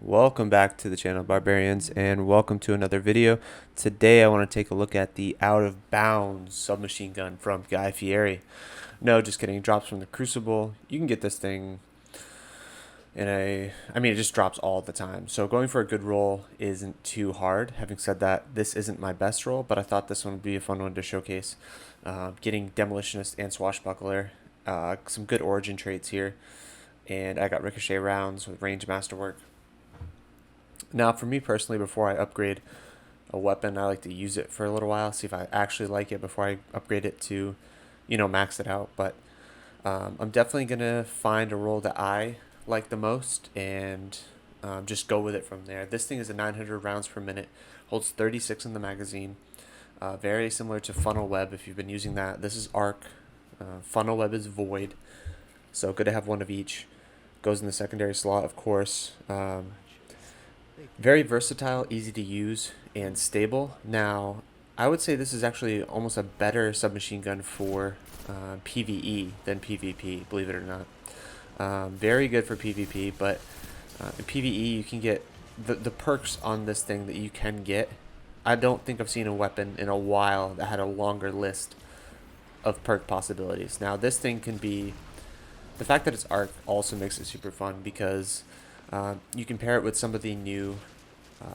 Welcome back to the channel, Barbarians, and welcome to another video. Today I want to take a look at the Out of Bounds submachine gun from Guy Fieri. No, just kidding, drops from the Crucible. You can get this thing in it just drops all the time. So going for a good roll isn't too hard. Having said that, this isn't my best roll, but I thought this one would be a fun one to showcase. Getting Demolitionist and Swashbuckler, some good origin traits here, and I got Ricochet rounds with range masterwork. Now, for me personally, before I upgrade a weapon, I like to use it for a little while, see if I actually like it before I upgrade it to, max it out. But I'm definitely going to find a role that I like the most and just go with it from there. This thing is a 900 rounds per minute, holds 36 in the magazine. Very similar to Funnel Web if you've been using that. This is Arc. Funnel Web is Void. So good to have one of each. Goes in the secondary slot, of course. Very versatile, easy to use, and stable. Now, I would say this is actually almost a better submachine gun for PvE than PvP, believe it or not. Very good for PvP, but in PvE you can get the perks on this thing that you can get. I don't think I've seen a weapon in a while that had a longer list of perk possibilities. Now, this thing can be... The fact that it's Arc also makes it super fun because you can pair it with some of the new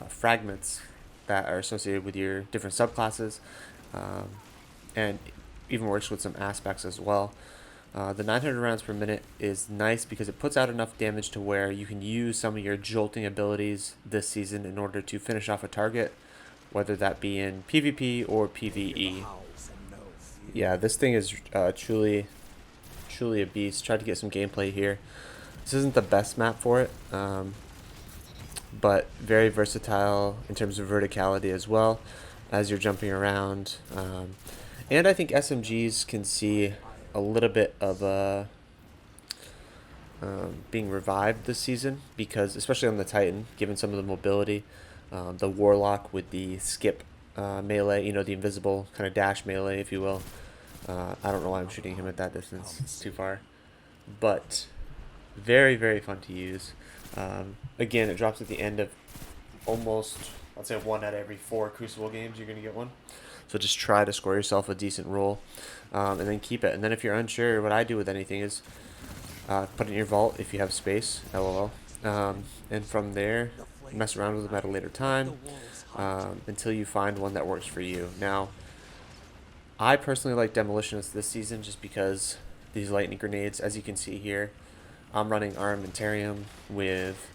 fragments that are associated with your different subclasses, and even works with some aspects as well. The 900 rounds per minute is nice because it puts out enough damage to where you can use some of your jolting abilities this season in order to finish off a target, whether that be in PvP or PvE. Yeah, this thing is truly a beast. Tried to get some gameplay here. This isn't the best map for it, but very versatile in terms of verticality as well as you're jumping around. And I think SMGs can see a little bit of being revived this season because, especially on the Titan, given some of the mobility, the Warlock with the skip melee, the invisible kind of dash melee, if you will. I don't know why I'm shooting him at that distance. It's too far. But very, very fun to use. Again, it drops at the end of almost, I'd say 1 out of every 4 Crucible games you're going to get one. So just try to score yourself a decent roll, and then keep it. And then if you're unsure, what I do with anything is put it in your vault if you have space, LOL. And from there, mess around with them at a later time until you find one that works for you. Now, I personally like Demolitionists this season just because these lightning grenades, as you can see here, I'm running Armamentarium with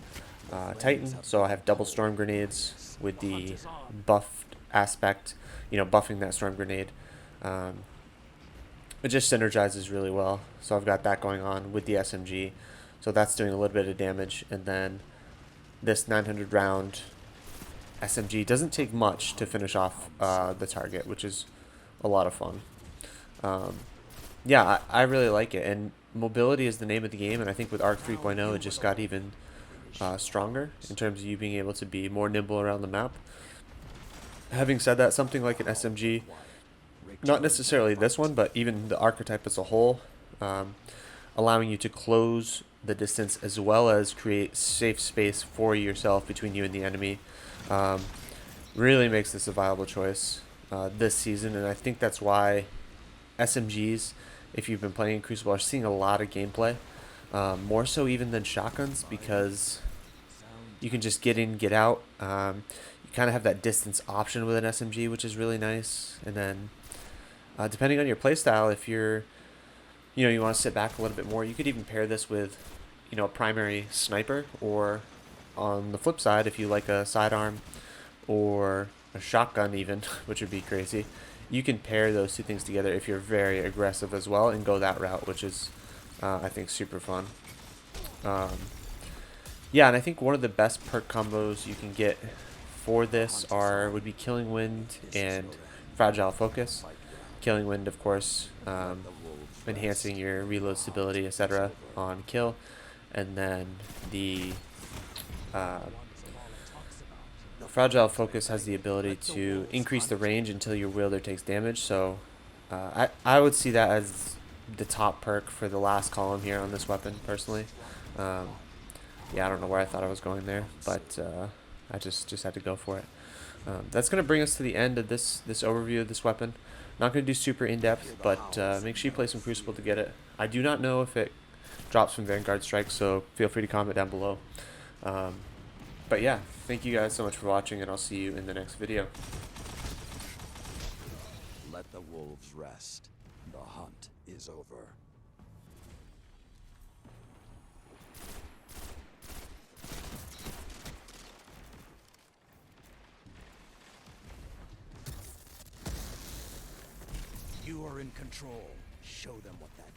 Titan, so I have double storm grenades with the buffed aspect, buffing that storm grenade. It just synergizes really well, so I've got that going on with the SMG, so that's doing a little bit of damage, and then this 900 round SMG doesn't take much to finish off the target, which is a lot of fun. Yeah, I really like it, and mobility is the name of the game, and I think with Arc 3.0 it just got even stronger in terms of you being able to be more nimble around the map. Having said that, something like an SMG, not necessarily this one, but even the archetype as a whole, allowing you to close the distance as well as create safe space for yourself between you and the enemy, really makes this a viable choice this season, and I think that's why SMGs, if you've been playing Crucible, are seeing a lot of gameplay, more so even than shotguns, because you can just get in, get out. You kind of have that distance option with an SMG, which is really nice. And then depending on your playstyle, if you're, you want to sit back a little bit more, you could even pair this with, a primary sniper, or on the flip side, if you like a sidearm or a shotgun even, which would be crazy, you can pair those two things together if you're very aggressive as well and go that route, which is, I think, super fun. Yeah, and I think one of the best perk combos you can get for this would be Killing Wind and Fragile Focus. Killing Wind, of course, enhancing your reload stability, etc. on kill, and then the Fragile Focus has the ability to increase the range until your wielder takes damage, so I would see that as the top perk for the last column here on this weapon, personally. Yeah, I don't know where I thought I was going there, but I just had to go for it. That's going to bring us to the end of this overview of this weapon. Not going to do super in-depth, but make sure you play some Crucible to get it. I do not know if it drops from Vanguard Strike, so feel free to comment down below. But yeah, thank you guys so much for watching, and I'll see you in the next video. Let the wolves rest. The hunt is over. You are in control. Show them what that